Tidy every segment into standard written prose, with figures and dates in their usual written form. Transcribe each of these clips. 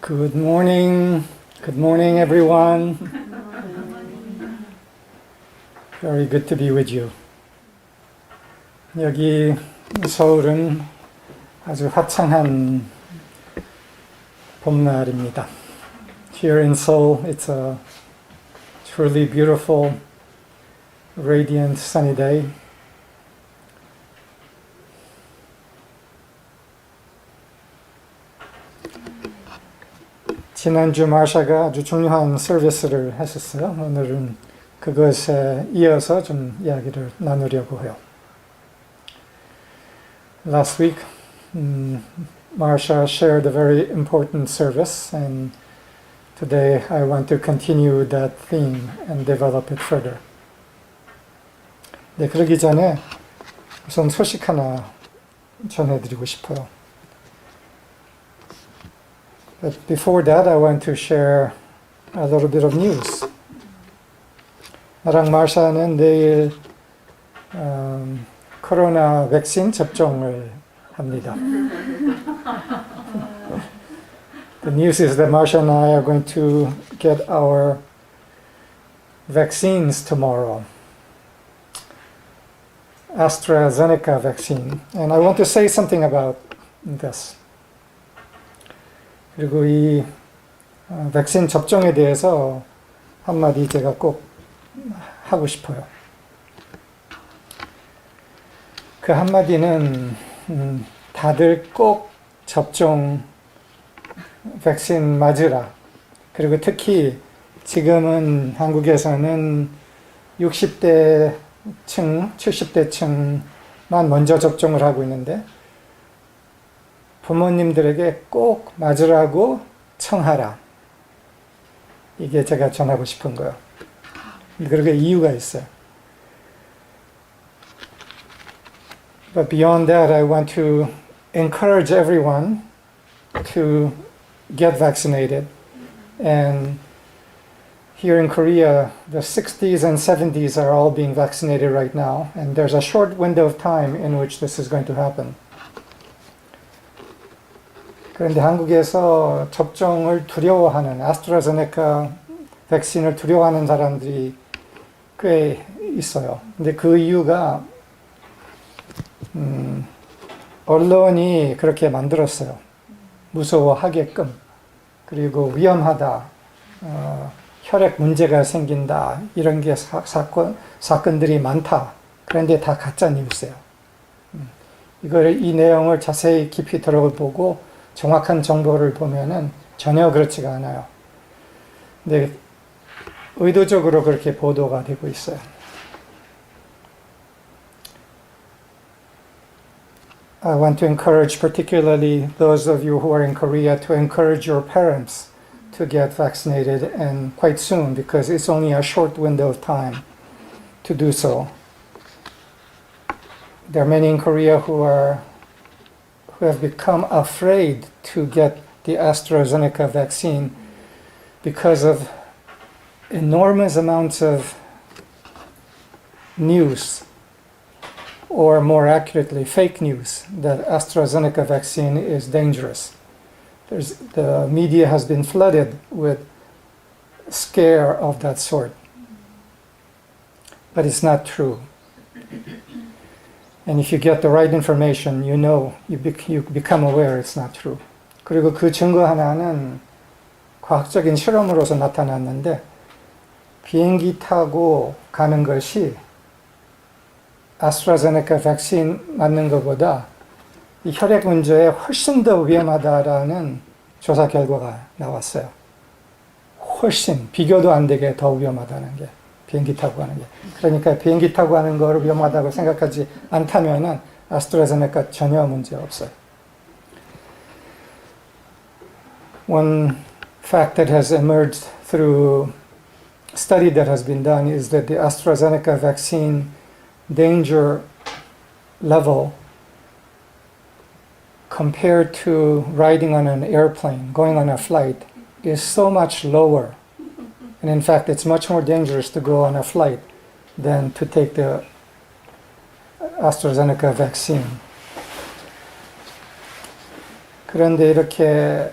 Good morning. Good morning, everyone. Very good to be with you. 여기 서울은 아주 화창한 봄날입니다. Here in Seoul, it's a truly beautiful, radiant, sunny day. 지난주 마샤가 아주 중요한 서비스를 했었어요. 오늘은 그것에 이어서 좀 이야기를 나누려고 해요. Last week, Marsha shared a very important service, and today I want to continue that theme and develop it further. 네, 그러기 전에 우선 소식 하나 전해드리고 싶어요. But before that, I want to share a little bit of news. 나랑 마샤는 내일 코로나 백신 접종을 합니다. The news is that Marsha and I are going to get our vaccines tomorrow. AstraZeneca vaccine. And I want to say something about this. 그리고 이 백신 접종에 대해서 한마디 제가 꼭 하고 싶어요. 그 한마디는 다들 꼭 접종 백신 맞으라. 그리고 특히 지금은 한국에서는 60대층, 70대층만 먼저 접종을 하고 있는데 부모님들에게 꼭 맞으라고 청하라. 이게 제가 전하고 싶은 거예요. 그리고 이유가 있어요. But beyond that, I want to encourage everyone to get vaccinated. And here in Korea, the 60s and 70s are all being vaccinated right now. And there's a short window of time in which this is going to happen. 그런데 한국에서 접종을 두려워하는 아스트라제네카 백신을 두려워하는 사람들이 꽤 있어요. 근데 그 이유가 언론이 그렇게 만들었어요. 무서워하게끔. 그리고 위험하다. 혈액 문제가 생긴다. 이런 게 사건들이 많다. 그런데 다 가짜 뉴스예요. 이 내용을 자세히 깊이 들어보고 정확한 정보를 보면은 전혀 그렇지가 않아요. 근데 의도적으로 그렇게 보도가 되고 있어요. I want to encourage particularly those of you who are in Korea to encourage your parents to get vaccinated and quite soon because it's only a short window of time to do so. There are many in Korea who have become afraid to get the AstraZeneca vaccine because of enormous amounts of news, or more accurately, fake news, that AstraZeneca vaccine is dangerous. The media has been flooded with scare of that sort. But it's not true. And if you get the right information, you know, you become aware it's not true. 그리고 그 증거 하나는 과학적인 실험으로서 나타났는데 비행기 타고 가는 것이 아스트라제네카 백신 맞는 것보다 이 혈액 문제에 훨씬 더 위험하다라는 조사 결과가 나왔어요. 훨씬 비교도 안 되게 더 위험하다는 게. 비행기 타고 가는 게. 그러니까 비행기 타고 가는 거를 위험하다고 생각하지 않다면은 아스트라제네카 전혀 문제 없어요. One fact that has emerged through study that has been done is that the AstraZeneca vaccine danger level compared to riding on an airplane, going on a flight, is so much lower. And in fact, it's much more dangerous to go on a flight than to take the AstraZeneca vaccine. 그런데 이렇게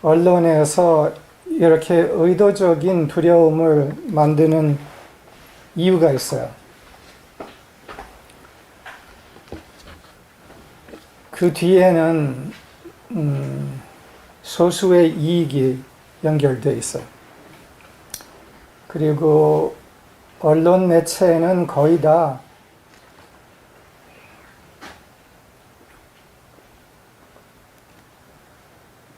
언론에서 이렇게 의도적인 두려움을 만드는 이유가 있어요. 그 뒤에는 소수의 이익이 연결되어 있어요. 그리고 언론 매체는 거의 다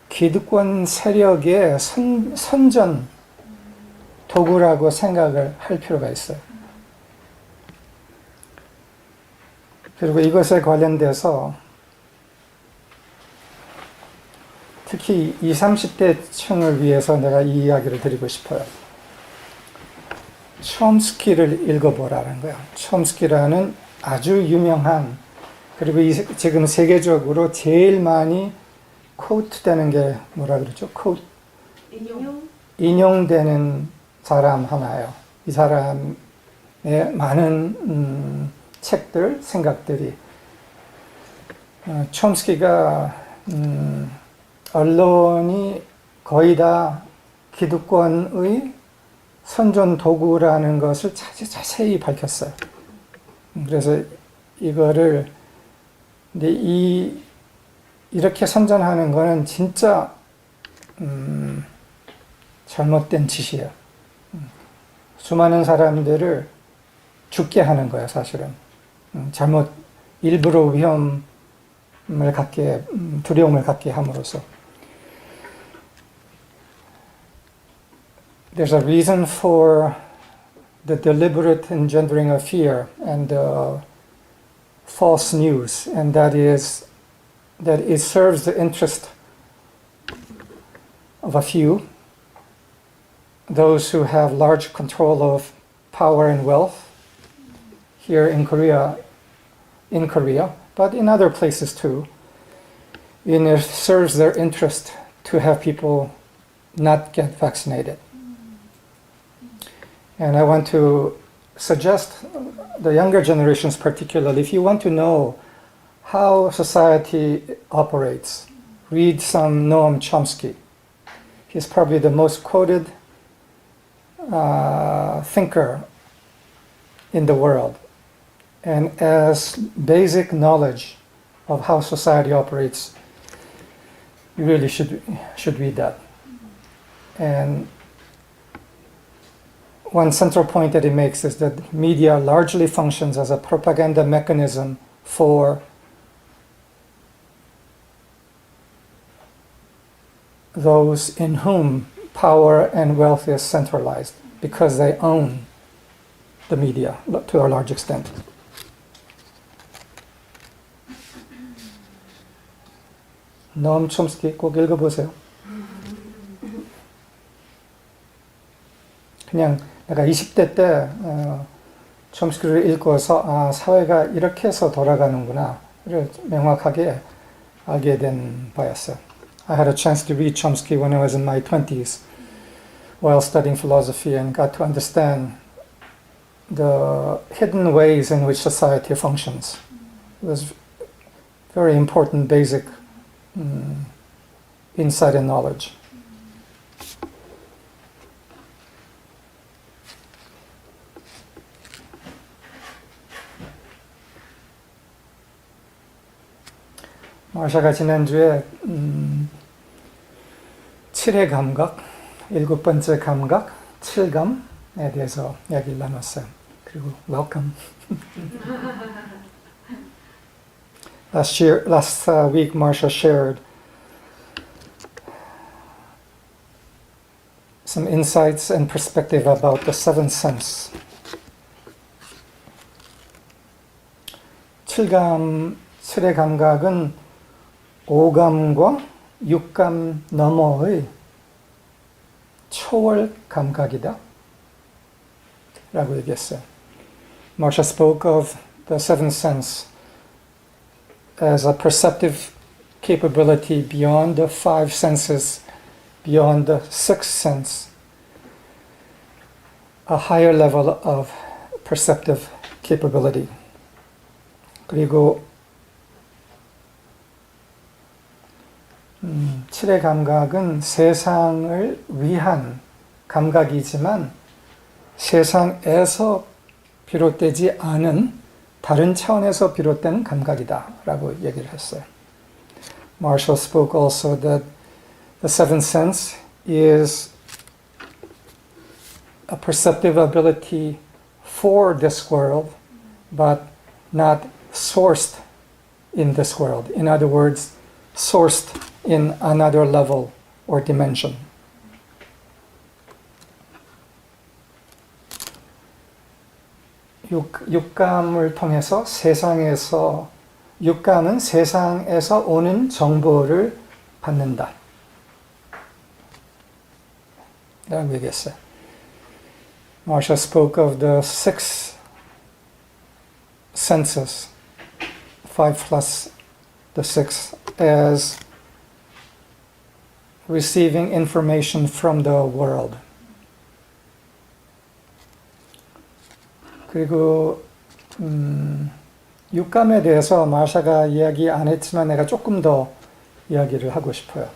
기득권 세력의 선전 도구라고 생각을 할 필요가 있어요. 그리고 이것에 관련돼서 특히 20, 30대 층을 위해서 내가 이 이야기를 드리고 싶어요. 촘스키를 읽어보라는 거예요. 촘스키라는 아주 유명한, 그리고 지금 세계적으로 제일 많이 코트되는 게 뭐라 그러죠? 인용되는 사람 하나예요. 이 사람의 많은 책들, 생각들이 촘스키가 언론이 거의 다 기득권의 선전 도구라는 것을 자세히 밝혔어요. 그래서 이거를 근데 이렇게 선전하는 거는 진짜 잘못된 짓이에요. 수많은 사람들을 죽게 하는 거예요, 사실은. 일부러 두려움을 갖게 함으로써. There's a reason for the deliberate engendering of fear and false news, and that is that it serves the interest of a few, those who have large control of power and wealth here in Korea, but in other places too. And it serves their interest to have people not get vaccinated. And I want to suggest the younger generations particularly, if you want to know how society operates, read some Noam Chomsky. He's probably the most quoted thinker in the world. And as basic knowledge of how society operates, you really should read that. And one central point that he makes is that media largely functions as a propaganda mechanism for those in whom power and wealth is centralized, because they own the media to a large extent. 노암 촘스키 꼭 읽어보세요. 그냥 내가 20대 때 촘스키를 읽고서 사회가 이렇게 해서 돌아가는구나를 명확하게 알게 된 바였어요. I had a chance to read Chomsky when I was in my 20s while studying philosophy and got to understand the hidden ways in which society functions. It was very important basic insight and knowledge. 마샤가 지난주에 7의 감각, 7번째 감각, 7감에 대해서 이야기를 나눴어요. 그리고 welcome. Last week, Marsha shared some insights and perspective about the seventh sense. 7의 감각은 5감과 6감 너머의 초월 감각이다 라고 얘기했어요. Marsha spoke of the seventh sense as a perceptive capability beyond the five senses, beyond the sixth sense, a higher level of perceptive capability. 그리고 칠의 감각은 세상을 위한 감각이지만 세상에서 비롯되지 않은 다른 차원에서 비롯된 감각이다 라고 얘기를 했어요. Marshall spoke also that the seventh sense is a perceptive ability for this world, but not sourced in this world. In other words, sourced in another level or dimension. 육감을 통해서 육감은 세상에서 오는 정보를 받는다 라고 얘기했어요. Marshall spoke of the six senses, 5 plus the 6, as receiving information from the world. 그리고 육감에 대해서 마샤가 이야기 안 했지만 내가 조금 더 이야기를 하고 싶어요.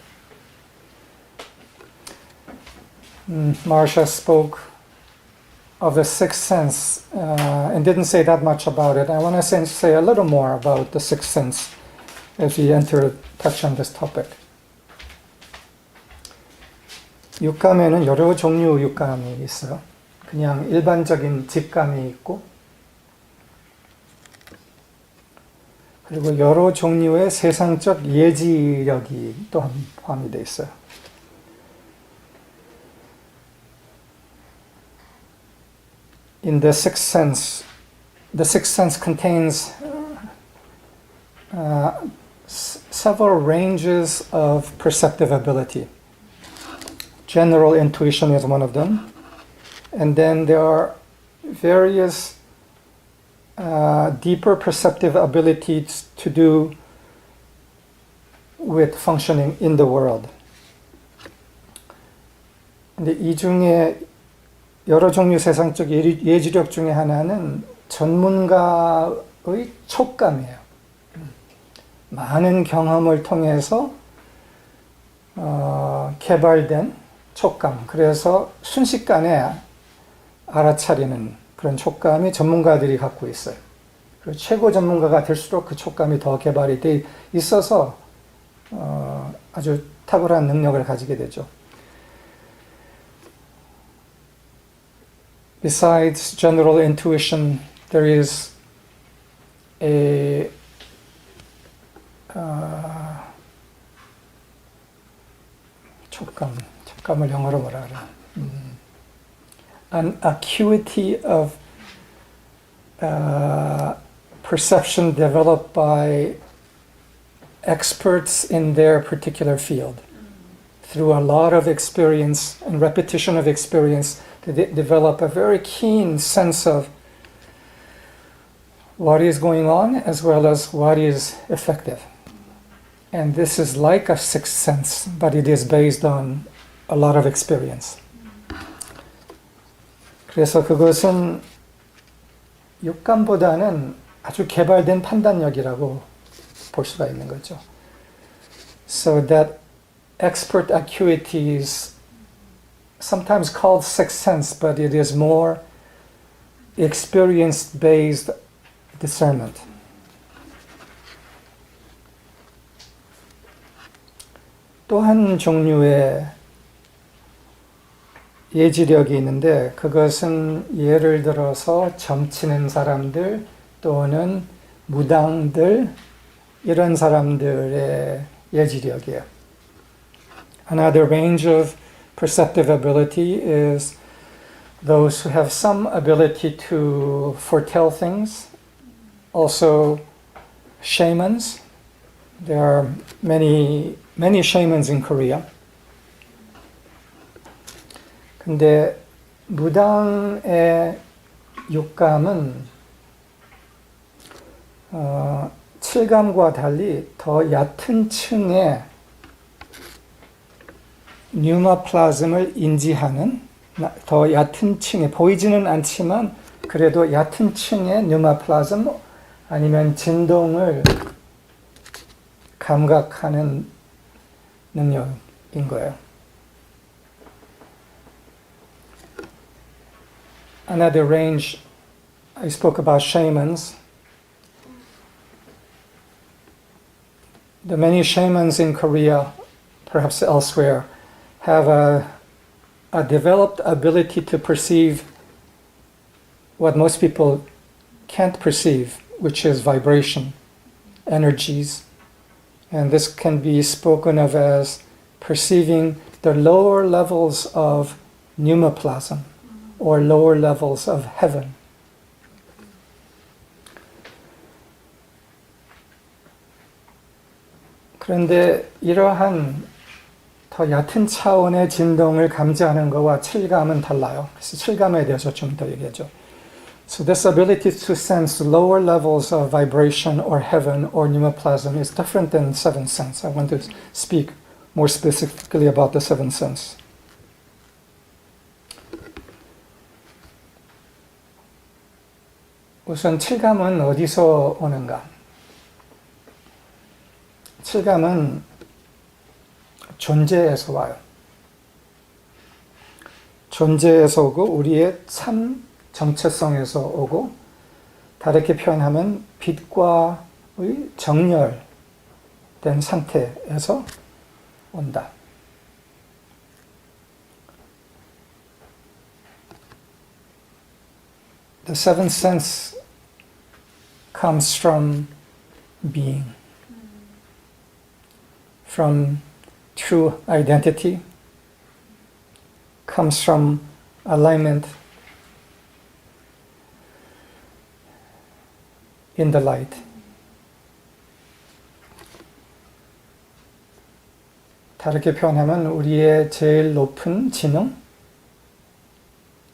Marsha spoke of the sixth sense and didn't say that much about it. I want to say a little more about the sixth sense as we touch on this topic. 육감에는 여러 종류 육감이 있어요. 그냥 일반적인 직감이 있고, 그리고 여러 종류의 세상적 예지력이 또한 포함이 되어 있어요. In the sixth sense contains several ranges of perceptive ability. General intuition is one of them. And then there are various deeper perceptive abilities to do with functioning in the world. 근데 이 중에 여러 종류 세상적 예지력 중에 하나는 전문가의 촉감이에요. 많은 경험을 통해서 개발된 촉감. 그래서 순식간에 알아차리는 그런 촉감이 전문가들이 갖고 있어요. 그리고 최고 전문가가 될수록 그 촉감이 더 개발이 돼 있어서 아주 탁월한 능력을 가지게 되죠. Besides general intuition, there is a 촉감을 영어로 뭐라 그래? An acuity of perception developed by experts in their particular field. Through a lot of experience and repetition of experience, they develop a very keen sense of what is going on as well as what is effective. And this is like a sixth sense, but it is based on a lot of experience. 그래서 그것은 육감보다는 아주 개발된 판단력이라고 볼 수가 있는 거죠. So that expert acuity is sometimes called sixth sense, but it is more experience-based discernment. 또 한 종류의 예지력이 있는데 그것은 예를 들어서 점치는 사람들 또는 무당들 이런 사람들의 예지력이에요. Another range of perceptive ability is those who have some ability to foretell things. Also shamans. There are many shamans in Korea. 근데 무당의 육감은 칠감과 달리 더 얕은 층의 뉴마플라즘을 인지하는 더 얕은 층에 보이지는 않지만 그래도 얕은 층의 뉴마플라즘 아니면 진동을 감각하는 능력인 거예요. Another range, I spoke about shamans. The many shamans in Korea, perhaps elsewhere, have a developed ability to perceive what most people can't perceive, which is vibration, energies. And this can be spoken of as perceiving the lower levels of pneumoplasm or lower levels of heaven. 그런데 이러한 더 얕은 차원의 진동을 감지하는 것과 칠감은 달라요. 그래서 칠감에 대해서 좀 더 얘기하죠. So this ability to sense lower levels of vibration or heaven or pneumoplasm is different than seventh sense. I want to speak more specifically about the seventh sense. 우선 칠감은 어디서 오는가? 칠감은 존재에서 와요. 존재에서 오고 우리의 참 정체성에서 오고 다르게 표현하면 빛과의 정렬된 상태에서 온다. The seventh sense comes from being, from true identity, comes from alignment in the light. 다르게 표현하면 우리의 제일 높은 지능,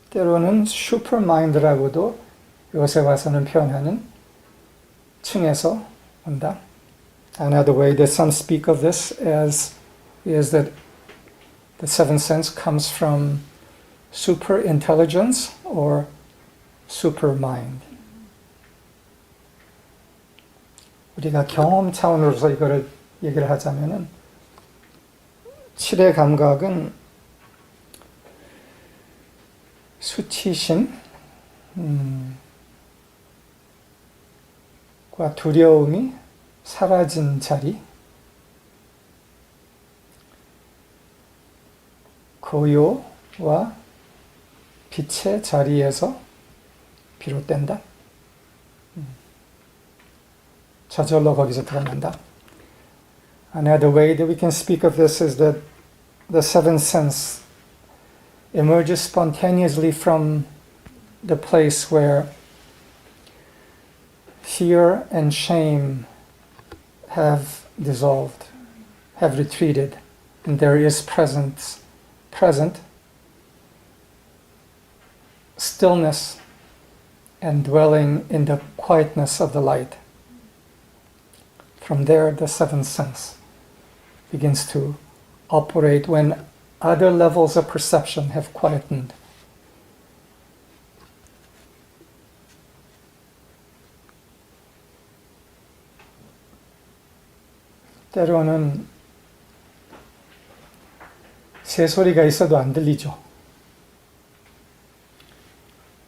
때로는 슈퍼마인드라고도 요새 와서는 표현하는 층에서 온다. Another way that some speak of this as is that the seventh sense comes from super intelligence or super mind. 우리가 경험 차원으로서 이거를 얘기를 하자면은 칠의 감각은 수치심, 과 두려움이 사라진 자리, 고요와 빛의 자리에서 비롯된다. 저절로 거기서 드러난다. Another way that we can speak of this is that the seventh sense emerges spontaneously from the place where fear and shame have dissolved, have retreated, and there is present stillness and dwelling in the quietness of the light. From there, the seventh sense begins to operate when other levels of perception have quietened. 때로는 새소리가 있어도 안 들리죠.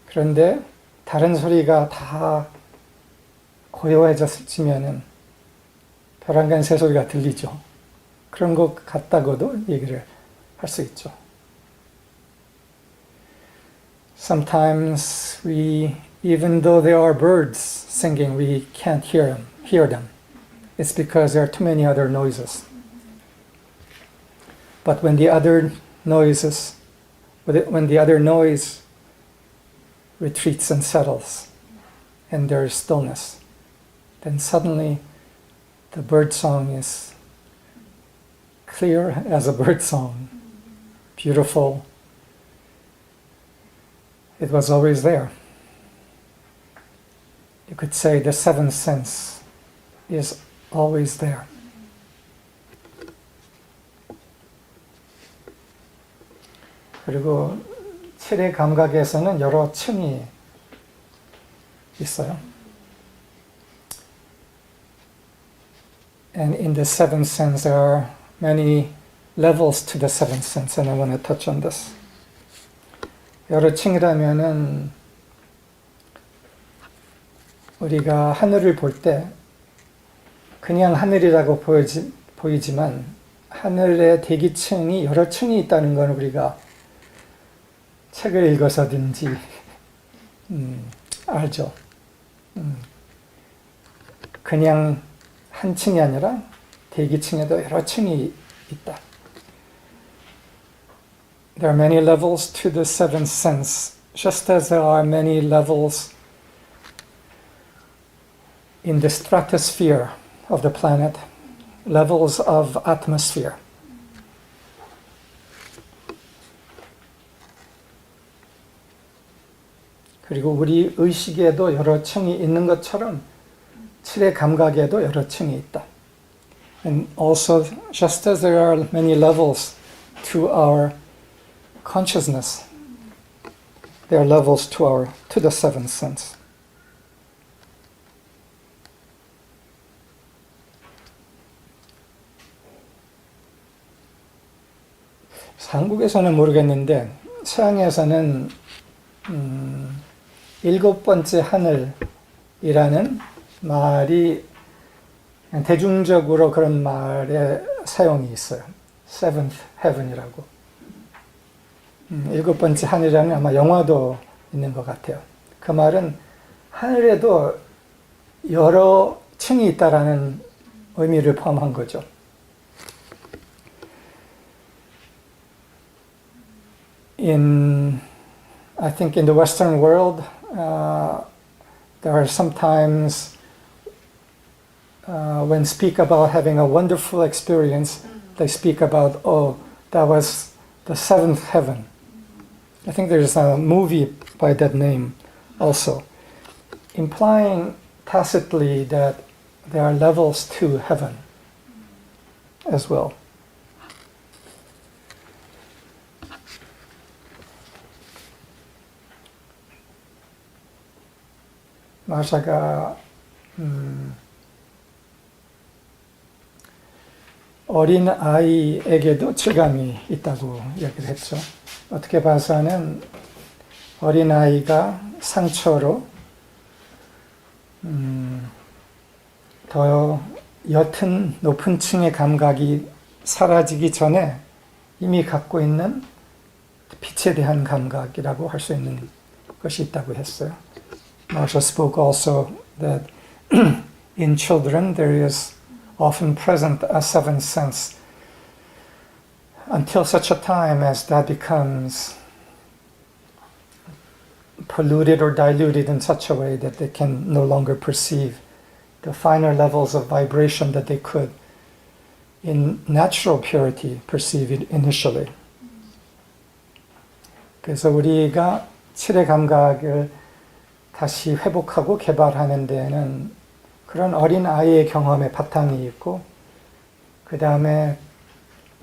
그런데 다른 소리가 다 고요해졌으면은 벼랑간 새소리가 들리죠. 그런 것 같다고도 얘기를 할 수 있죠. Sometimes we, even though there are birds singing, we can't hear them. It's because there are too many other noises. But when the other noise retreats and settles, and there is stillness, then suddenly the bird song is clear as a bird song, beautiful. It was always there. You could say the seventh sense is always there. 그리고 칠의 감각에서는 여러 층이 있어요. And in the seventh sense there are many levels to the seventh sense, and I want to touch on this. 여러 층이라면은 우리가 하늘을 볼 때 그냥 하늘이라고 보이지만 하늘의 대기층이 여러 층이 있다는 건 우리가 책을 읽어서든지 알죠. 그냥 한 층이 아니라 대기층에도 여러 층이 있다. There are many levels to the seventh sense, just as there are many levels in the stratosphere of the planet, levels of atmosphere. 그리고 우리 의식에도 여러 층이 있는 것처럼 칠의 감각에도 여러 층이 있다. And also, just as there are many levels to our consciousness, there are levels to the seventh sense. 한국에서는 모르겠는데 서양에서는 일곱 번째 하늘이라는 말이 대중적으로 그런 말의 사용이 있어요. Seventh Heaven이라고. 일곱 번째 하늘이라는 아마 영화도 있는 것 같아요. 그 말은 하늘에도 여러 층이 있다라는 의미를 포함한 거죠. I think in the Western world, there are sometimes when speak about having a wonderful experience, they speak about, oh, that was the seventh heaven. I think there's a movie by that name also, implying tacitly that there are levels to heaven as well. 마샤가 어린 아이에게도 칠감이 있다고 얘기를 했죠. 어떻게 봐서는 어린 아이가 상처로 더 옅은 높은 층의 감각이 사라지기 전에 이미 갖고 있는 빛에 대한 감각이라고 할 수 있는 것이 있다고 했어요. Marsha spoke also that in children there is often present a seventh sense until such a time as that becomes polluted or diluted in such a way that they can no longer perceive the finer levels of vibration that they could in natural purity perceive it initially. 그래서 우리가 칠의 감각을 다시 회복하고 개발하는 데에는 그런 어린 아이의 경험의 바탕이 있고 그 다음에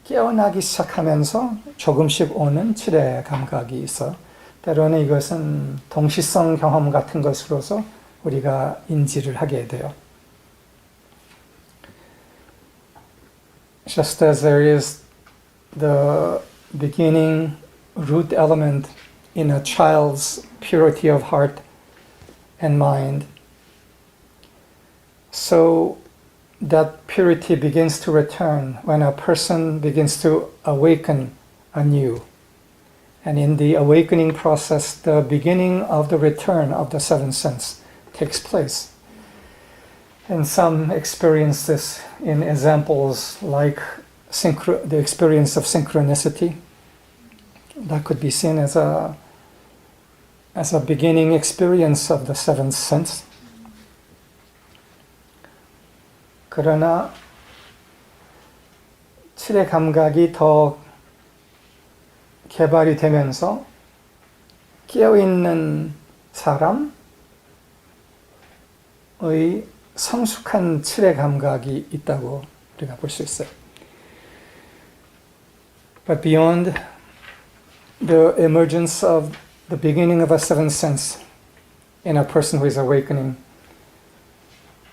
깨어나기 시작하면서 조금씩 오는 칠의 감각이 있어. 때로는 이것은 동시성 경험 같은 것으로서 우리가 인지를 하게 돼요. Just as there is the beginning root element in a child's purity of heart and mind, so that purity begins to return when a person begins to awaken anew. And in the awakening process, the beginning of the return of the seventh sense takes place. And some experience this in examples like the experience of synchronicity. That could be seen as a beginning experience of the seventh sense. 그러나 칠의 감각이 더 개발이 되면서 깨어있는 사람의 성숙한 칠의 감각이 있다고 우리가 볼 수 있어요. But beyond the emergence of the beginning of a seventh sense in a person who is awakening,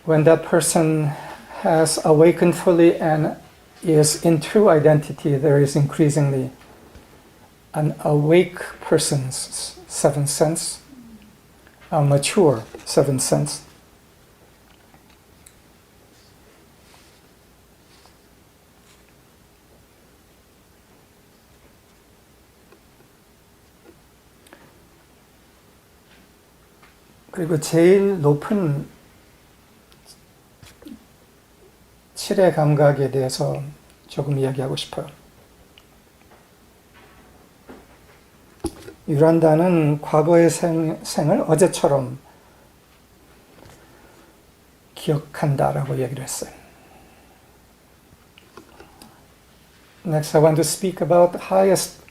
when that person has awakened fully and is in true identity, there is increasingly an awake person's seventh sense, a mature seventh sense. 그리고 제일 높은 칠의 감각에 대해서 조금 이야기하고 싶어요. 유란다는 과거의 생을 어제처럼 기억한다라고 얘기를 했어요. Next, I want to speak about the highest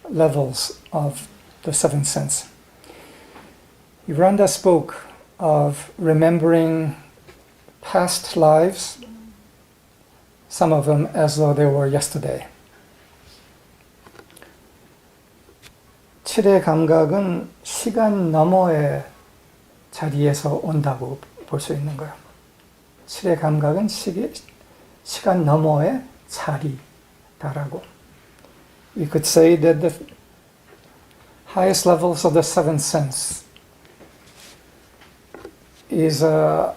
levels of the seventh sense. Yuranda spoke of remembering past lives, some of them as though they were yesterday. 칠의 감각은 시간 너머의 자리에서 온다고 볼 수 있는 거예요. 칠의 감각은 시간 너머의 자리다라고. We could say that the highest levels of the seventh sense is an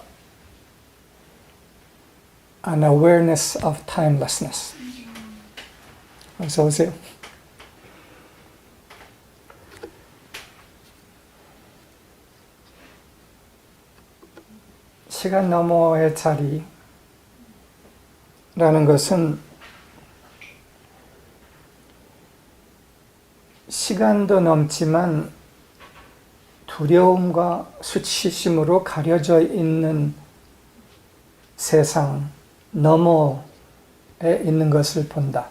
awareness of timelessness. 어서 오세요. 시간 너머의 자리라는 것은 시간도 넘지만 두려움과 수치심으로 가려져 있는 세상 너머에 있는 것을 본다.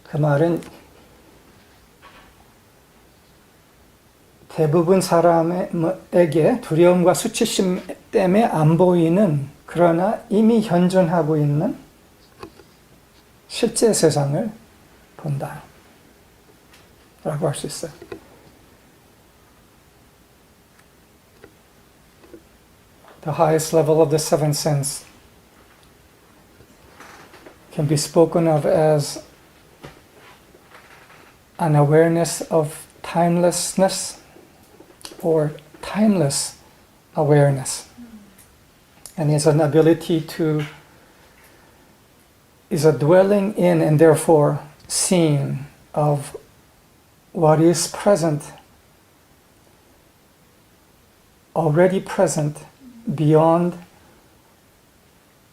그 말은 대부분 사람에게 두려움과 수치심 때문에 안 보이는, 그러나 이미 현존하고 있는 실제 세상을 본다 라고 할 수 있어요. The highest level of the seventh sense can be spoken of as an awareness of timelessness or timeless awareness. And is an ability to, is a dwelling in and therefore seeing of what is present, already present, beyond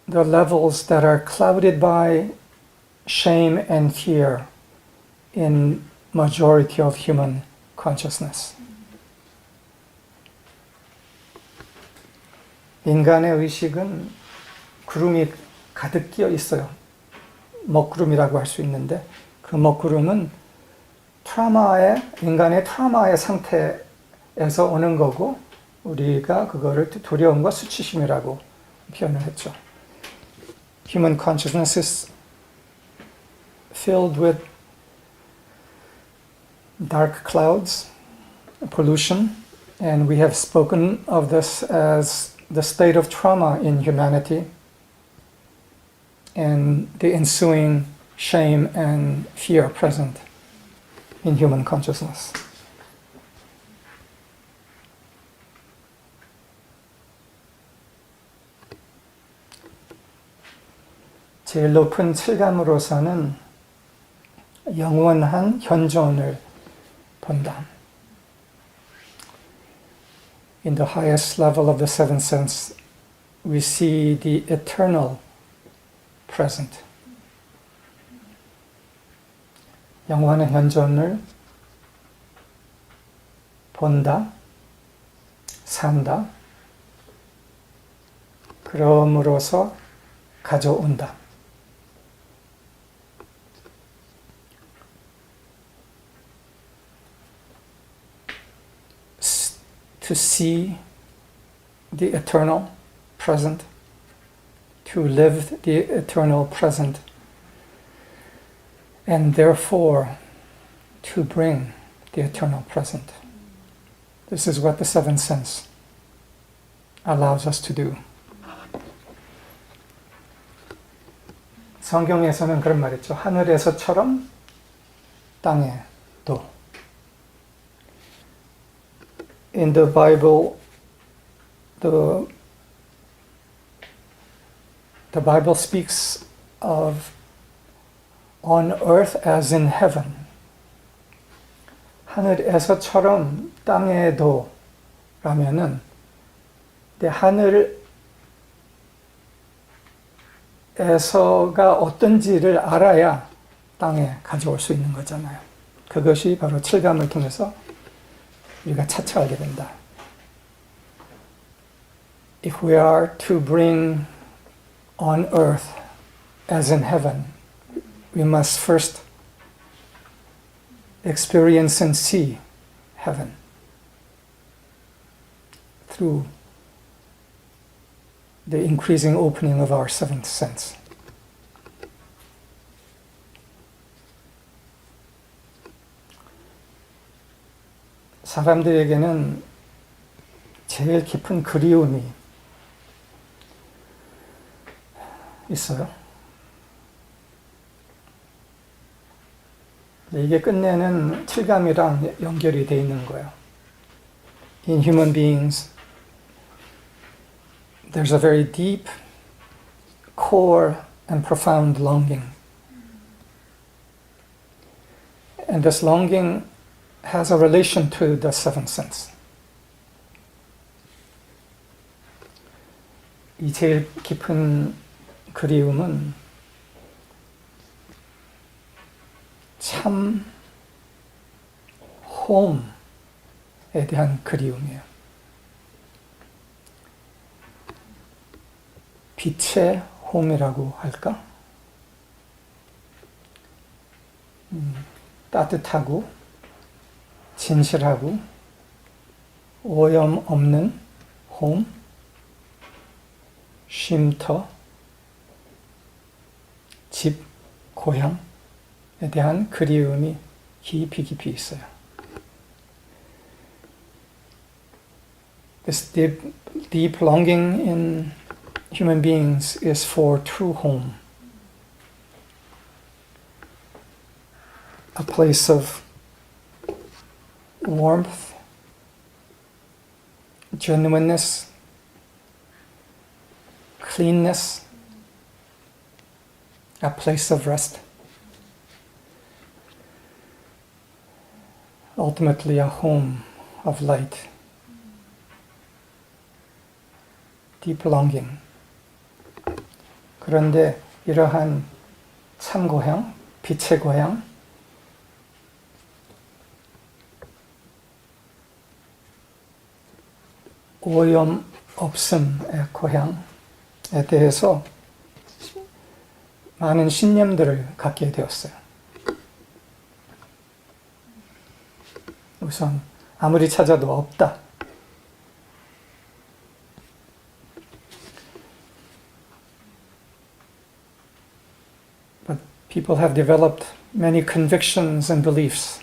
the levels that are clouded by shame and fear in majority of human consciousness. 인간의 의식은 구름이 가득 끼어 있어요. 먹구름이라고 할 수 있는데 그 먹구름은 인간의 트라우마의 상태에서 오는 거고 우리가 그거를 두려움과 수치심이라고 표현을 했죠. Human consciousness is filled with dark clouds, pollution, and we have spoken of this as the state of trauma in humanity and the ensuing shame and fear present in human consciousness. 제일 높은 칠감으로서는 영원한 현존을 본다. In the highest level of the seventh sense, we see the eternal present. 영원한 현존을 본다, 산다, 그럼으로써 가져온다. To see the eternal present, to live the eternal present, and therefore to bring the eternal present. This is what the seventh sense allows us to do. 성경에서는 그런 말 있죠. 하늘에서처럼 땅에도. In the Bible, the Bible speaks of on earth as in heaven. 하늘에서처럼 땅에도 라면은 하늘에서가 어떤지를 알아야 땅에 가져올 수 있는 거잖아요. 그것이 바로 칠감을 통해서 우리가 차차 알게 된다. If we are to bring on earth as in heaven, we must first experience and see heaven through the increasing opening of our seventh sense. 사람들에게는 제일 깊은 그리움이 있어요. 이게 끝내는 칠감이랑 연결이 돼 있는 거예요. In human beings, there's a very deep, core, and profound longing. And this longing has a relation to the seventh sense. 이 제일 깊은 그리움은 참 홈에 대한 그리움이에요. 빛의 홈이라고 할까? 따뜻하고 진실하고 오염 없는 홈, 쉼터, 집, 고향에 대한 그리움이 깊이 있어요. This deep longing in human beings is for true home. A place of warmth, genuineness, cleanness, a place of rest. Ultimately, a home of light. Deep longing. 그런데 이러한 참 고향, 빛의 고향, 오염 없음의 고향에 대해서 많은 신념들을 갖게 되었어요. 우선 아무리 찾아도 없다. But people have developed many convictions and beliefs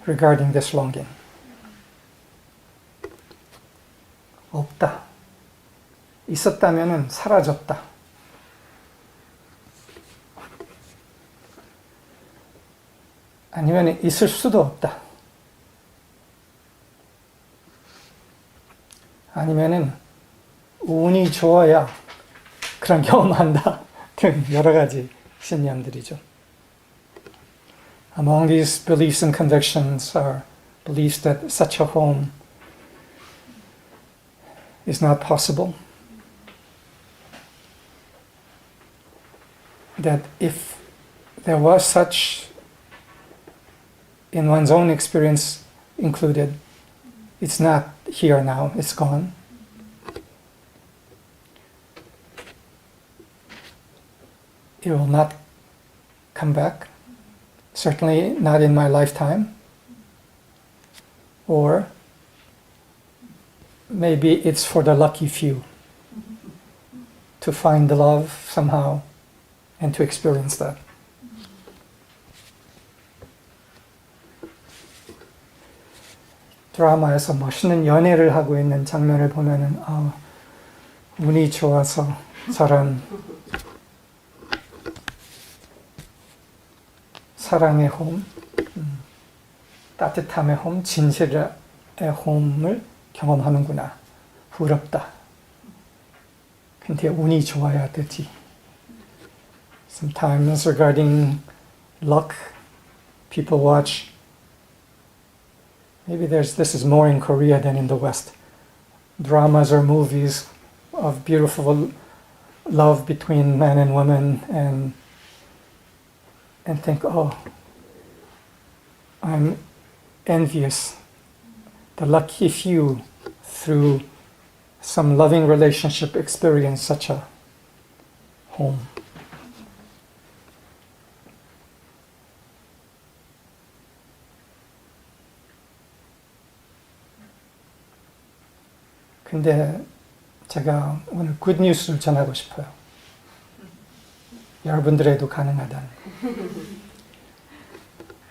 regarding this longing. 없다. 있었다면은 사라졌다. 아니면 있을 수도 없다. 아니면은 운이 좋아야 그런 경험한다. 등 여러 가지 신념들이죠. Among these beliefs and convictions are beliefs that such a home is not possible. That if there was such in one's own experience included, it's not here now, it's gone. It will not come back, certainly not in my lifetime. Or maybe it's for the lucky few to find the love somehow and to experience that. 드라마에서 멋있는 연애를 하고 있는 장면을 보면은 운이 좋아서 저런 사랑의 홈, 따뜻함의 홈, 진실의 홈을 경험하는구나. 부럽다. 근데 운이 좋아야 되지. Sometimes regarding luck, people watch. Maybe this is more in Korea than in the West. Dramas or movies of beautiful love between man and woman, and think, oh, I'm envious. The lucky few, through some loving relationship, experience such a home. 근데 제가 오늘 굿뉴스를 전하고 싶어요. 여러분들에도 가능하다는.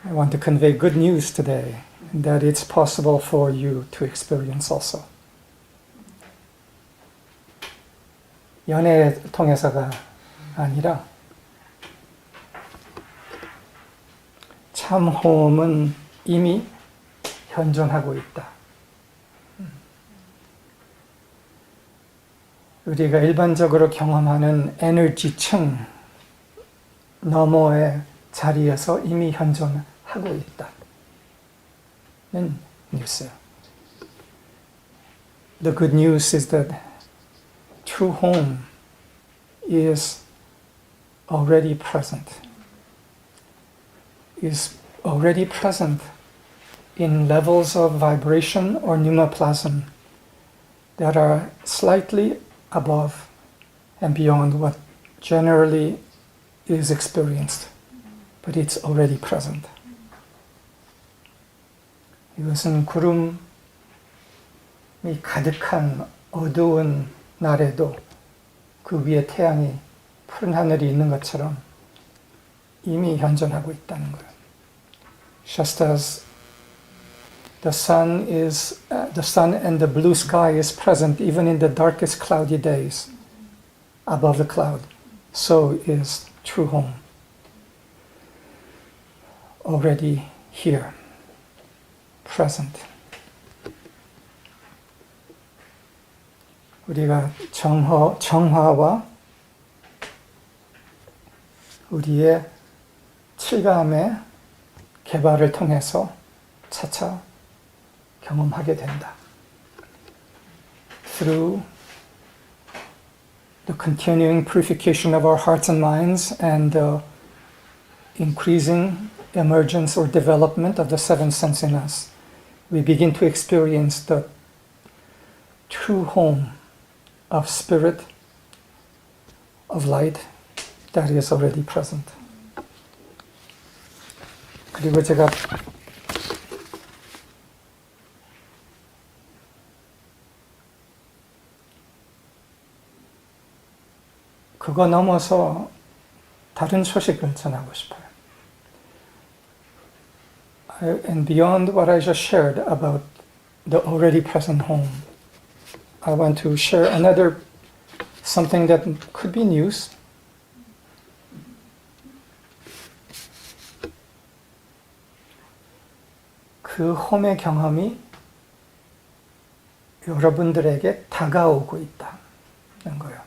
I want to convey good news today, that it's possible for you to experience also. 연애 통해서가 아니라 참 홈은 이미 현존하고 있다. 우리가 일반적으로 경험하는 에너지층 너머의 자리에서 이미 현존하고 있다는 뉴스예요. The good news is that true home is already present. Is already present in levels of vibration or pneumoplasm that are slightly above and beyond what generally is experienced, but it's already present. 이것은 구름이 가득한 어두운 날에도 그 위에 태양이 푸른 하늘이 있는 것처럼 이미 현존하고 있다는 거예요. Just as the sun and the blue sky is present even in the darkest cloudy days above the cloud, so is true home already here, present. 우리가 정화와 우리의 칠감의 개발을 통해서 차차 경험하게 된다. Through the continuing purification of our hearts and minds and the increasing emergence or development of the seventh sense in us, we begin to experience the true home of spirit, of light that is already present. 그리고 제가 그거 넘어서 다른 소식을 전하고 싶어요. And beyond what I just shared about the already present home, I want to share another something that could be news. 그 홈의 경험이 여러분들에게 다가오고 있다는 거예요.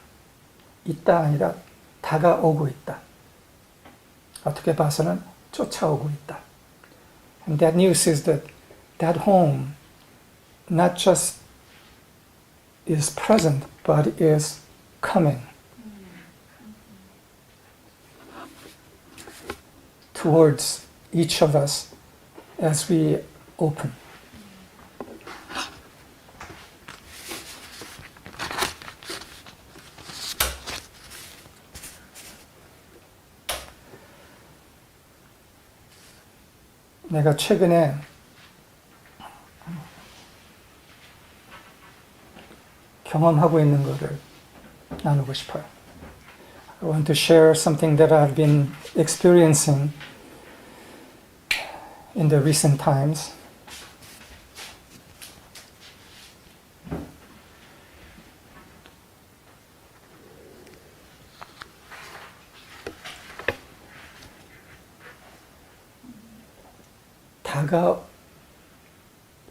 있다 아니라 다가오고 있다. 어떻게 봐서는 쫓아오고 있다. And that news is that that home not just is present, but is coming towards each of us as we open. 내가 최근에 경험하고 있는 것을 나누고 싶어요. I want to share something that I've been experiencing in the recent times.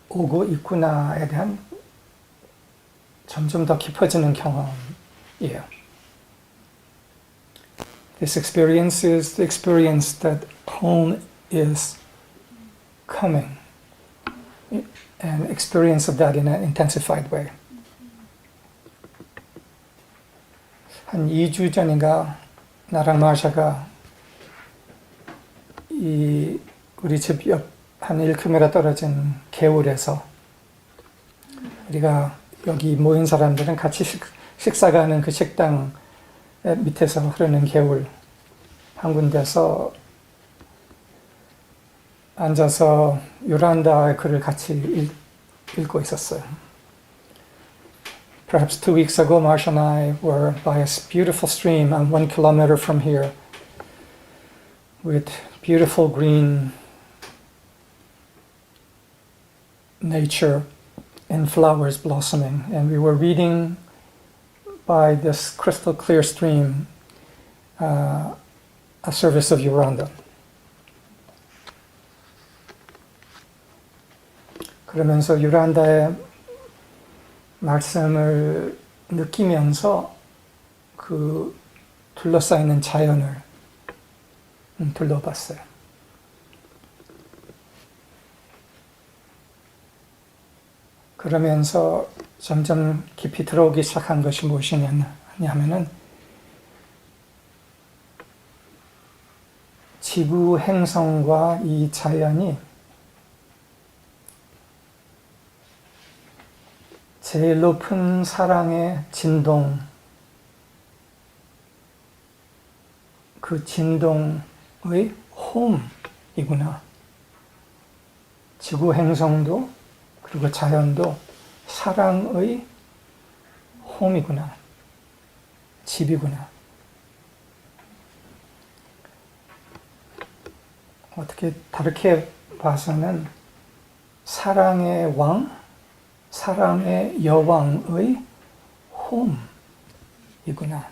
다가오고 있구나에 대한 점점 더 깊어지는 경험이에요. This experience is the experience that home is coming. An experience of that in an intensified way. 한 2주 전인가 나랑 마샤가 우리 집 옆 한 1km 떨어진 개울에서 우리가 여기 모인 사람들은 같이 식사가 하는 그 식당 밑에서 흐르는 개울 한 군데서 앉아서 요란다의 글을 같이 읽고 있었어요. Perhaps 2 weeks ago, Marsha and I were by a beautiful stream 1 kilometer from here with beautiful green nature and flowers blossoming. And we were reading by this crystal clear stream a service of Yoranda. 그러면서 요란다의 말씀을 느끼면서 그 둘러싸이는 자연을 둘러봤어요. 그러면서 점점 깊이 들어오기 시작한 것이 무엇이냐면은 지구 행성과 이 자연이 제일 높은 사랑의 진동, 그 진동의 홈이구나. 지구 행성도 그리고 자연도 사랑의 홈이구나. 집이구나. 어떻게 다르게 봐서는 사랑의 왕, 사랑의 여왕의 홈이구나.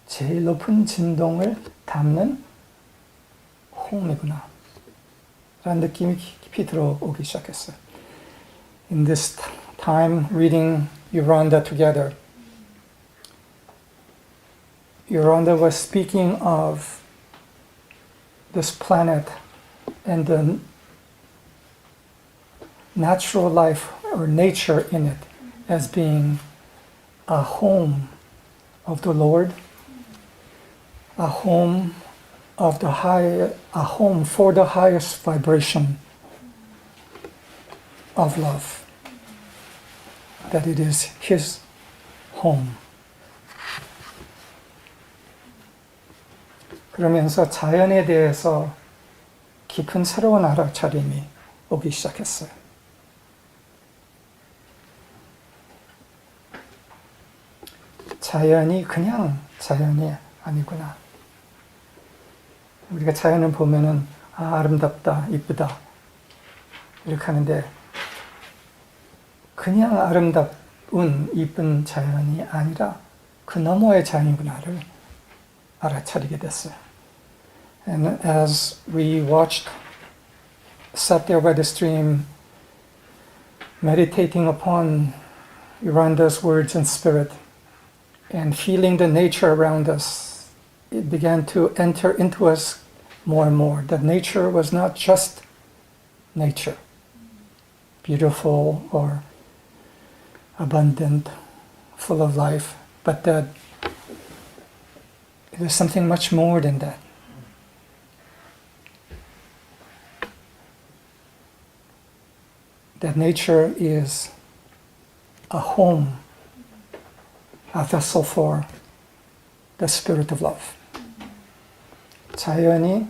제일 높은 진동을 담는 홈이구나. 라는 느낌이 깊이 들어오기 시작했어요. In this time reading Yoranda together, Yoranda was speaking of this planet and the natural life or nature in it as being a home of the Lord, a home of the a home for the highest vibration of love, that it is His home. 그러면서 자연에 대해서 깊은 새로운 알아차림이 오기 시작했어요. 자연이 그냥 자연이 아니구나. 우리가 자연을 보면은 아름답다, 이쁘다 이렇게 하는데 그냥 아름다운 이쁜 자연이 아니라 그 너머의 자연이구나를 알아차리게 됐어요. And as we watched, sat there by the stream, meditating upon Yoranda's words and spirit, and feeling the nature around us, it began to enter into us more and more. That nature was not just nature, beautiful or abundant, full of life, but that it was something much more than that. That nature is a home, a vessel for the spirit of love. 자연이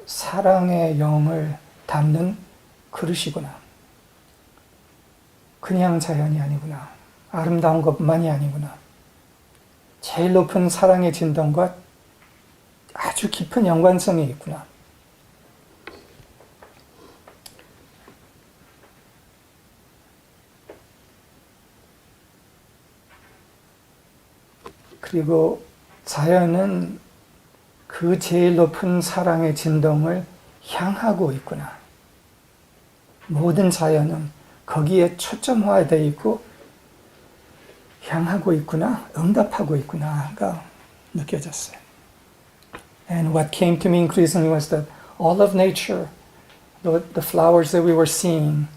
사랑의 영을 담는 그릇이구나. 그냥 자연이 아니구나. 아름다운 것만이 아니구나. 제일 높은 사랑의 진동과 아주 깊은 연관성이 있구나. 그리고 자연은 그 제일 높은 사랑의 진동을 향하고 있구나. 모든 자연은 거기에 초점화되어 있고 향하고 있구나, 응답하고 있구나가 느껴졌어요. And what came to me increasingly was that all of nature, the flowers that we were seeing,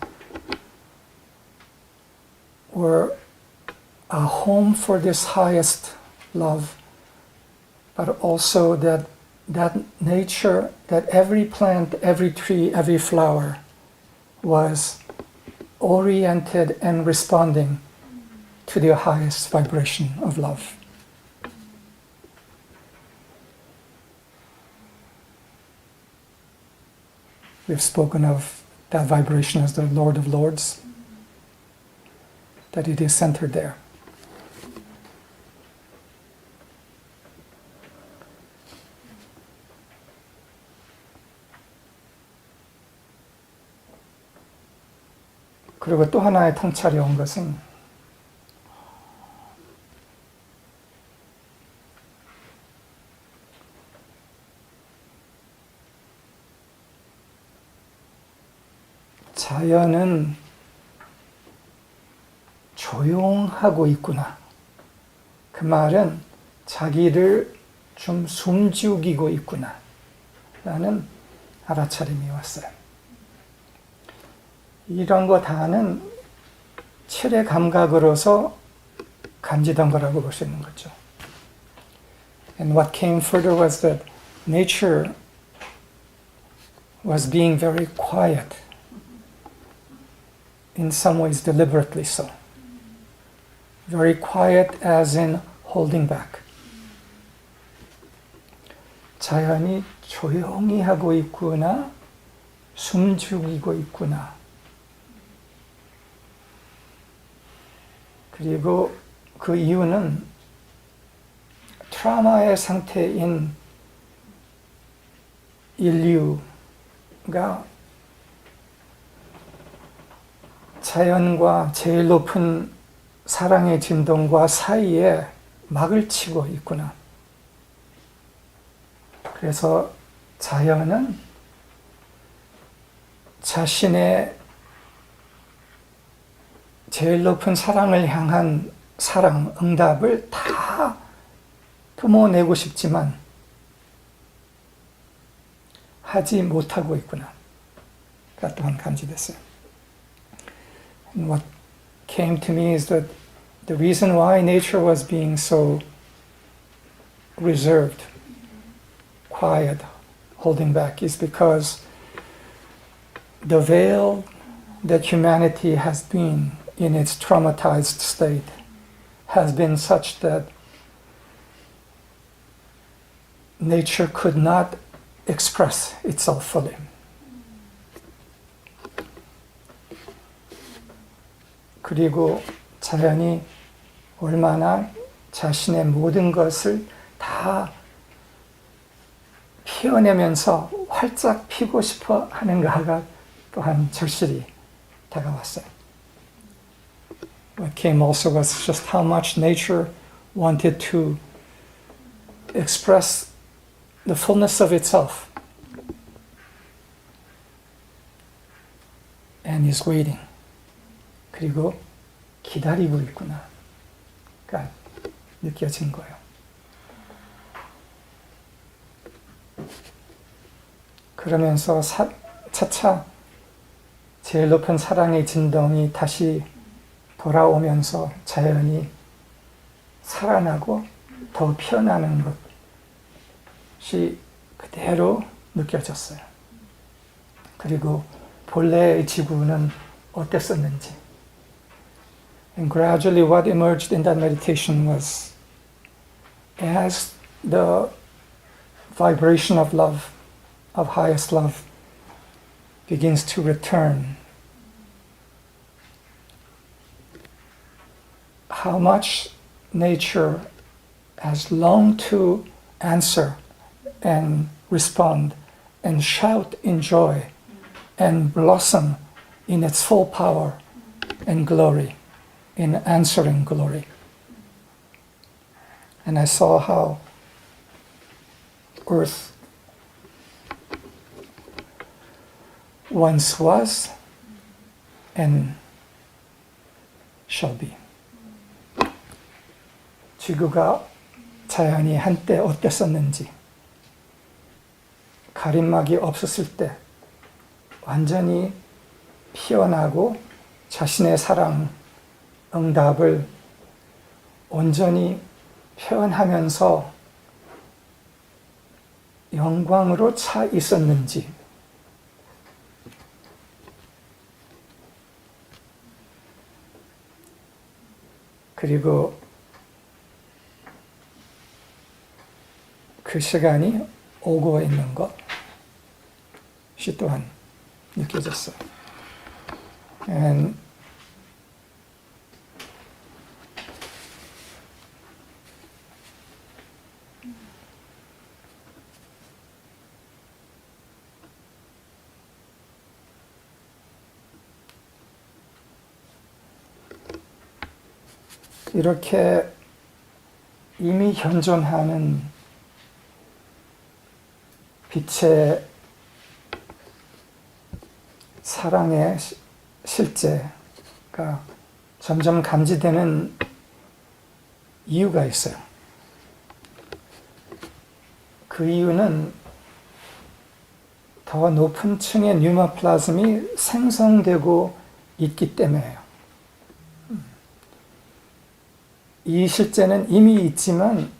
were a home for this highest love, but also that nature, that every plant, every tree, every flower was oriented and responding to the highest vibration of love. We've spoken of that vibration as the Lord of Lords, that it is centered there. 그리고 또 하나의 통찰이 온 것은 자연은 조용하고 있구나. 그 말은 자기를 좀 숨죽이고 있구나 라는 알아차림이 왔어요. 이런 거 다는 체내 감각으로서 감지된 거라고 볼 수 있는 거죠. And what came further was that nature was being very quiet, in some ways deliberately so. Very quiet as in holding back. 자연이 조용히 하고 있구나, 숨죽이고 있구나. 그리고 그 이유는 트라우마의 상태인 인류가 자연과 제일 높은 사랑의 진동과 사이에 막을 치고 있구나. 그래서 자연은 자신의 제일 높은 사랑을 향한 사랑, 응답을 다 품어내고 싶지만 하지 못하고 있구나. 가 또한 감지됐어요. And what came to me is that the reason why nature was being so reserved, quiet, holding back, is because the veil that humanity has been in its traumatized state has been such that nature could not express itself fully. 그리고 자연이 얼마나 자신의 모든 것을 다 피어내면서 활짝 피고 싶어 하는가가 또한 절실히 다가왔어요. What came also was just how much nature wanted to express the fullness of itself and is waiting. 그리고 기다리고 있구나. 그러니까 느껴진 거예요. 그러면서 차차 제일 높은 사랑의 진동이 다시 돌아오면서 자연이 살아나고 더 피어나는 것이 그대로 느껴졌어요. 그리고 본래의 지구는 어땠었는지. And gradually what emerged in that meditation was, as the vibration of love, of highest love, begins to return, how much nature has longed to answer and respond and shout in joy and blossom in its full power and glory, in answering glory. And I saw how Earth once was and shall be. 지구가 자연이 한때 어땠었는지, 가림막이 없었을 때 완전히 피어나고 자신의 사랑, 응답을 온전히 표현하면서 영광으로 차 있었는지, 그리고 그 시간이 오고 있는 것이 또한 느껴졌어요. And 이렇게 이미 현존하는 빛의 사랑의 실제가 점점 감지되는 이유가 있어요. 그 이유는 더 높은 층의 뉴마 플라즘이 생성되고 있기 때문이에요. 이 실제는 이미 있지만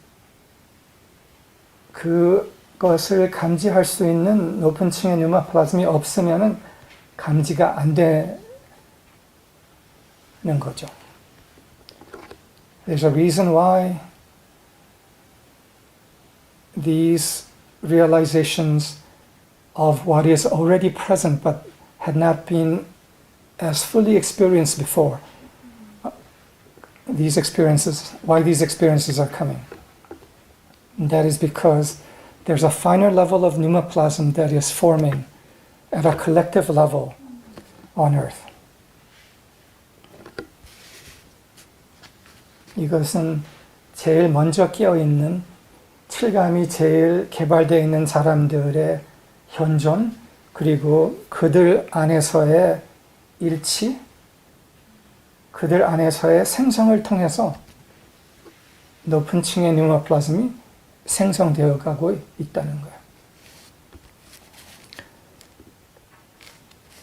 그것을 감지할 수 있는 높은 층의 뉴마 플라즘이 없으면 감지가 안 되는 거죠. There's a reason why these realizations of what is already present but had not been as fully experienced before. Why these experiences are coming. And that is because there's a finer level of pneumoplasm that is forming at a collective level on earth. 이것은 제일 먼저 끼어있는, 칠감이 제일 개발되어 있는 사람들의 현존, 그리고 그들 안에서의 일치, 그들 안에서의 생성을 통해서 높은 층의 뉴마플라즘이 생성되어 가고 있다는 거예요.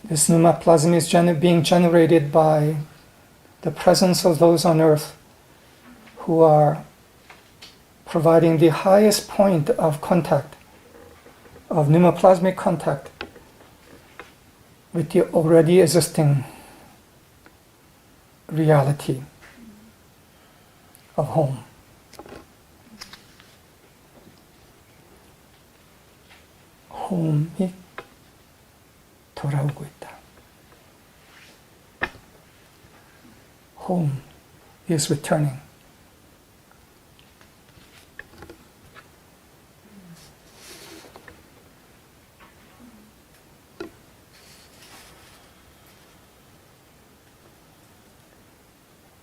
This pneumoplasm is being generated by the presence of those on earth who are providing the highest point of contact, of pneumoplasmic contact with the already existing reality of home. 홈이 돌아오고 있다. Home is returning.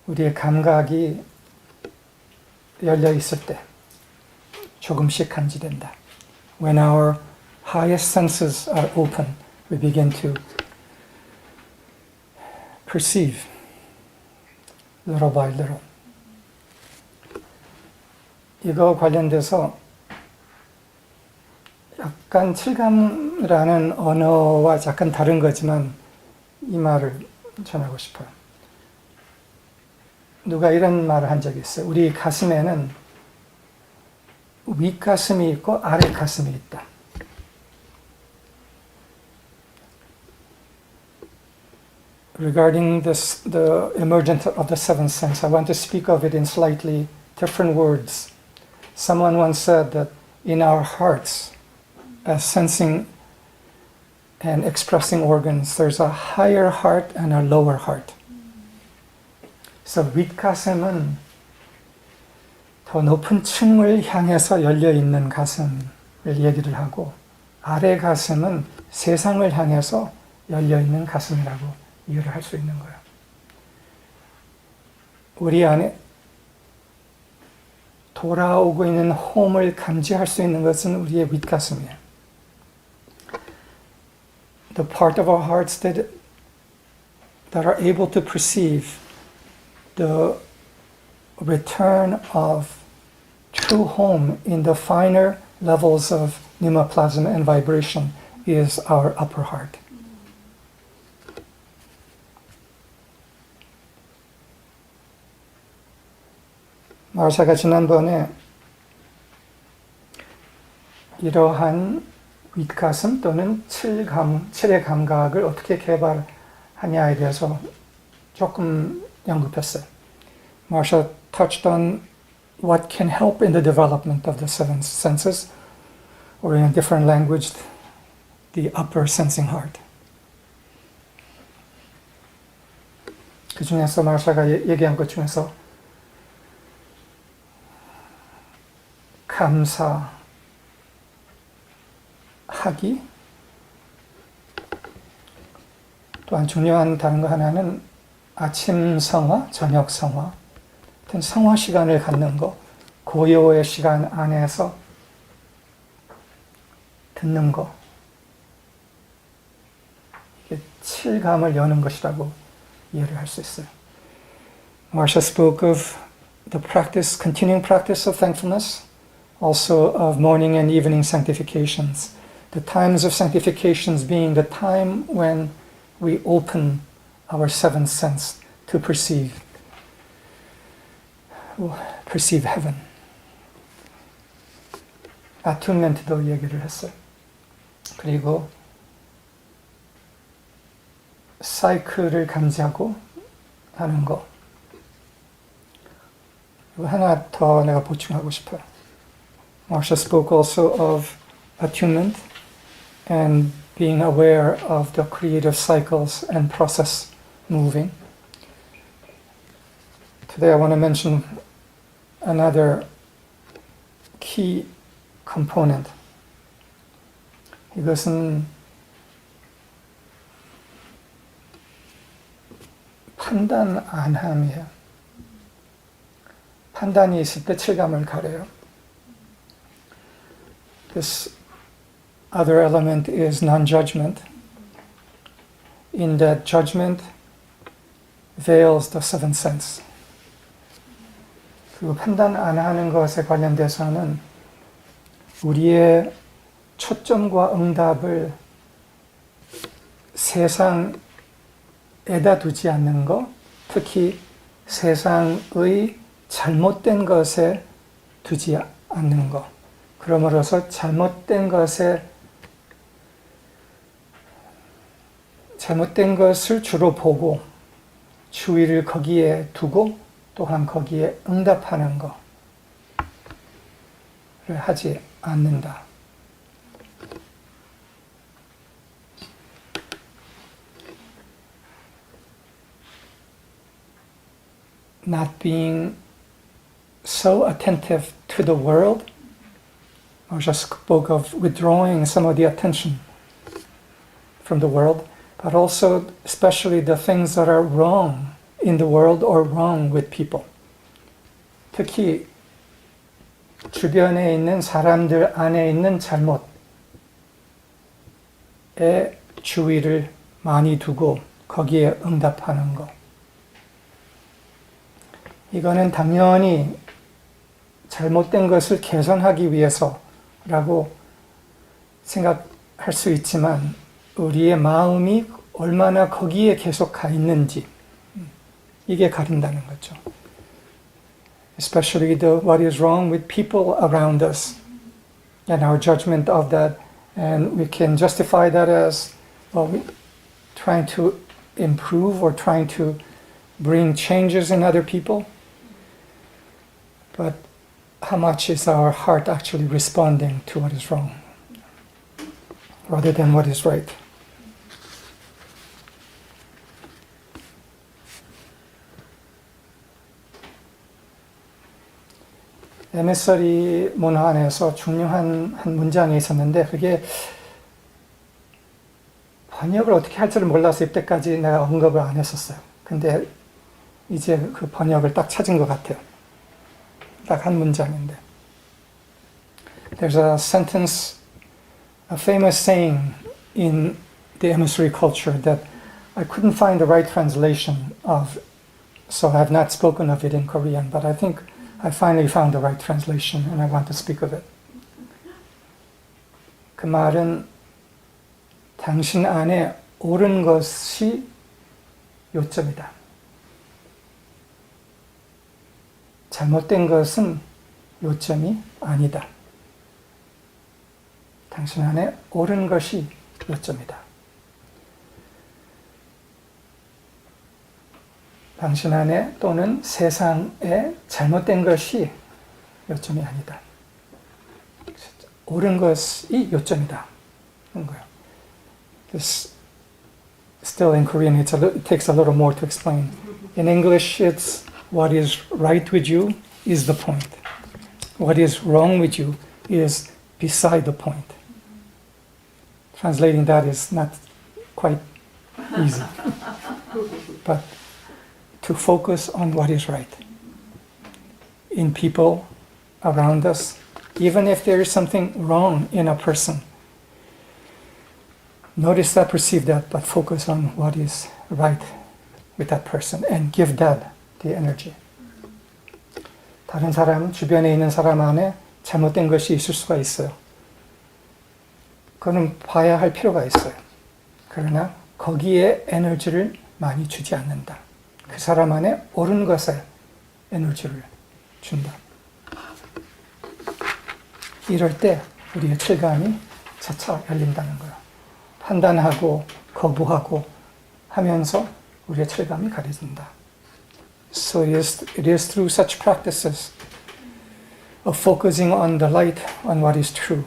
우리의 감각이 열려 있을 때 조금씩 감지된다. When our highest senses are open, we begin to perceive little by little. 이거 관련돼서 약간 칠감이라는 언어와 약간 다른 거지만 이 말을 전하고 싶어요. 누가 이런 말을 한 적이 있어요. 우리 가슴에는 윗가슴이 있고 아랫가슴이 있다. Regarding this, the emergence of the seventh sense, I want to speak of it in slightly different words. Someone once said that in our hearts, as sensing and expressing organs, there's a higher heart and a lower heart. 그래서 윗가슴은 더 높은 층을 향해서 열려있는 가슴을 얘기를 하고, 아래 가슴은 세상을 향해서 열려있는 가슴이라고 이해를 할 수 있는 거예요. 우리 안에 돌아오고 있는 홈을 감지할 수 있는 것은 우리의 윗가슴이에요. the part of our hearts that are able to perceive the return of true home in the finer levels of pneumoplasm and vibration is our upper heart. 마르샤가 지난번에 이러한 윗가슴 또는 칠의 감각을 어떻게 개발하냐에 대해서 조금 언급했어요. Marsha touched on what can help in the development of the seven senses, or in a different language, the upper sensing heart. 그 중에서 마르샤가 얘기한 것 중에서 감사하기, 또한 중요한 다른 거 하나는 아침 성화, 저녁 성화, 같은 성화 시간을 갖는 거, 고요의 시간 안에서 듣는 거, 이게 칠감을 여는 것이라고 이해를 할 수 있어요. Marsha spoke of the practice, continuing practice of thankfulness, also of morning and evening sanctifications. The times of sanctifications being the time when we open our seventh sense to perceive heaven. attunement도 얘기를 했어요. 그리고 사이클을 감지하고 하는 거. 그리고 하나 더 내가 보충하고 싶어요. Marsha spoke also of attunement and being aware of the creative cycles and process moving. Today I want to mention another key component. 이것은 판단 안함이에요. 판단이 있을 때 칠감을 가려요. This other element is non-judgment. In that judgment veils the seventh sense. 그리고 판단 안 하는 것에 관련돼서는 우리의 초점과 응답을 세상에다 두지 않는 것, 특히 세상의 잘못된 것에 두지 않는 것. 그러므로서 잘못된 것을 주로 보고 주의를 거기에 두고 또한 거기에 응답하는 것을 하지 않는다. Not being so attentive to the world, Marsha spoke of withdrawing some of the attention from the world, but also especially the things that are wrong in the world or wrong with people. 특히 주변에 있는 사람들 안에 있는 잘못에 주의를 많이 두고 거기에 응답하는 것. 이거는 당연히 잘못된 것을 개선하기 위해서라고 생각할 수 있지만 우리의 마음이 얼마나 거기에 계속 가 있는지 이게 가린다는 거죠. Especially what is wrong with people around us and our judgment of that, and we can justify that as trying to improve or trying to bring changes in other people. But how much is our heart actually responding to what is wrong rather than what is right? 에미서리 문화 안에서 중요한 한 문장이 있었는데 그게 번역을 어떻게 할지를 몰라서 이때까지 내가 언급을 안 했었어요. 근데 이제 그 번역을 딱 찾은 것 같아요. 딱 한 문장인데. There's a sentence, a famous saying in the emissary culture that I couldn't find the right translation of, so I have not spoken of it in Korean, but I think I finally found the right translation and I want to speak of it. 그 말은 당신 안에 옳은 것이 요점이다. 잘못된 것은 요점이 아니다. 당신 안에 옳은 것이 요점이다. 당신 안에 또는 세상에 잘못된 것이 요점이 아니다. 옳은 것이 요점이다. 하는 거예요. This, still in Korean, it takes a little more to explain. In English, it's what is right with you is the point. What is wrong with you is beside the point. Translating that is not quite easy. But to focus on what is right in people around us, even if there is something wrong in a person. Notice that, perceive that, but focus on what is right with that person and give that the energy. 다른 사람, 주변에 있는 사람 안에 잘못된 것이 있을 수가 있어요. 그거는 봐야 할 필요가 있어요. 그러나 거기에 에너지를 많이 주지 않는다. 그 사람 안에 옳은 것에 에너지를 준다. 이럴 때 우리의 칠감이 차차 열린다는 거예요. 판단하고 거부하고 하면서 우리의 칠감이 가려진다. So it is through such practices of focusing on the light, on what is true,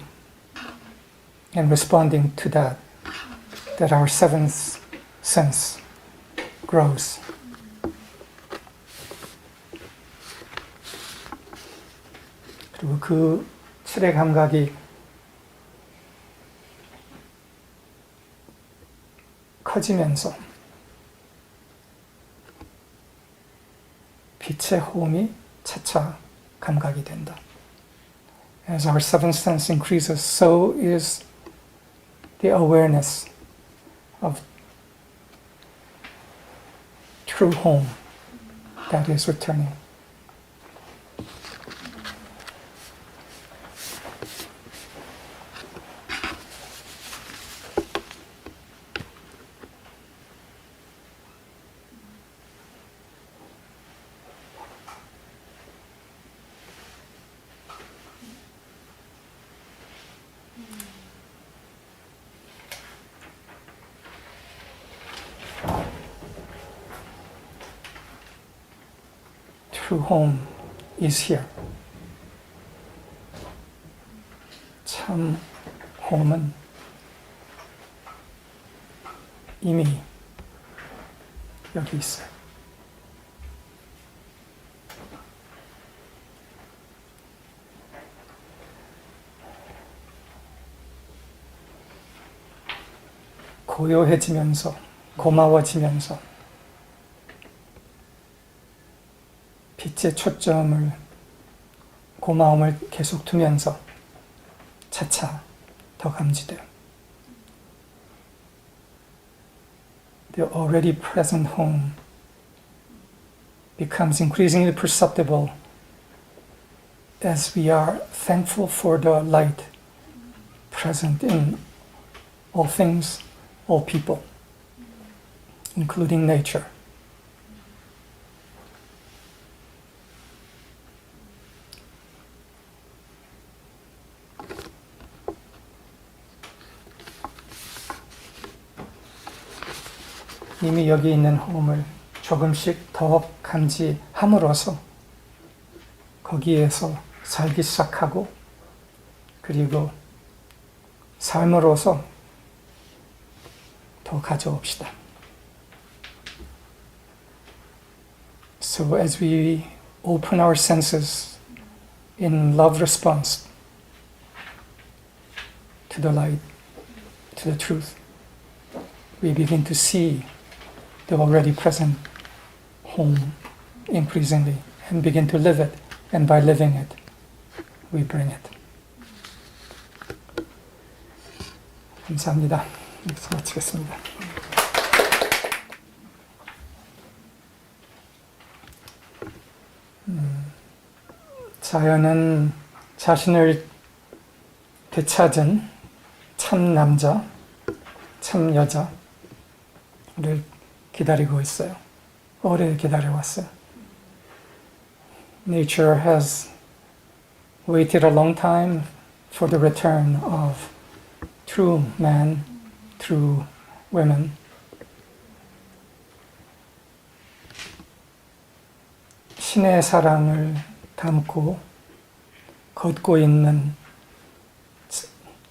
and responding to that, that our seventh sense grows. 그리고 그 칠의 감각이 커지면서 빛의 호흡이 차차 감각이 된다. As our seventh sense increases, so is the awareness of true home that is returning. True home is here. 참 홈은 이미 여기 있어요. 고요해지면서, 고마워지면서 빛의 초점을, 고마움을 계속 두면서 차차 더 감지돼요. The already present home becomes increasingly perceptible as we are thankful for the light present in all things, all people, including nature. 이미 여기 있는 호흡을 조금씩 더 감지함으로써 거기에서 살기 시작하고 그리고 삶으로서 더 가져옵시다. So as we open our senses in love response to the light, to the truth, we begin to see the already present home increasingly and begin to live it, and by living it, we bring it. 감사합니다. 여기서 마치겠습니다. 자연은 자신을 되찾은 참 남자, 참 여자를 기다리고 있어요. 오래 기다려왔어요. Nature has waited a long time for the return of true man, true women. 신의 사랑을 담고 걷고 있는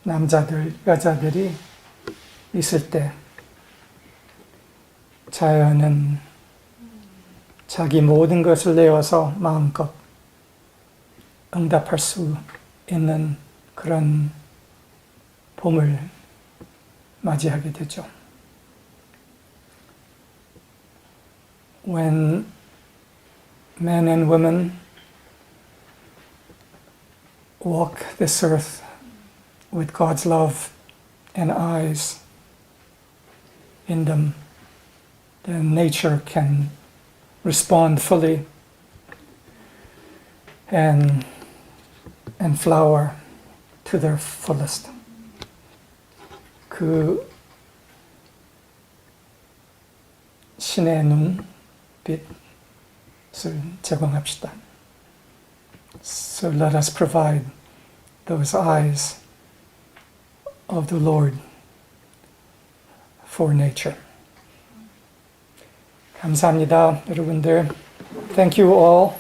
남자들, 여자들이 있을 때 자연은 자기 모든 것을 내어서 마음껏 응답할 수 있는 그런 봄을 맞이하게 되죠. When men and women walk this earth with God's love and eyes in them, then nature can respond fully and flower to their fullest. 그 신의 눈빛을 제공합시다. So let us provide those eyes of the Lord for nature. 감사합니다, 여러분들. Thank you all.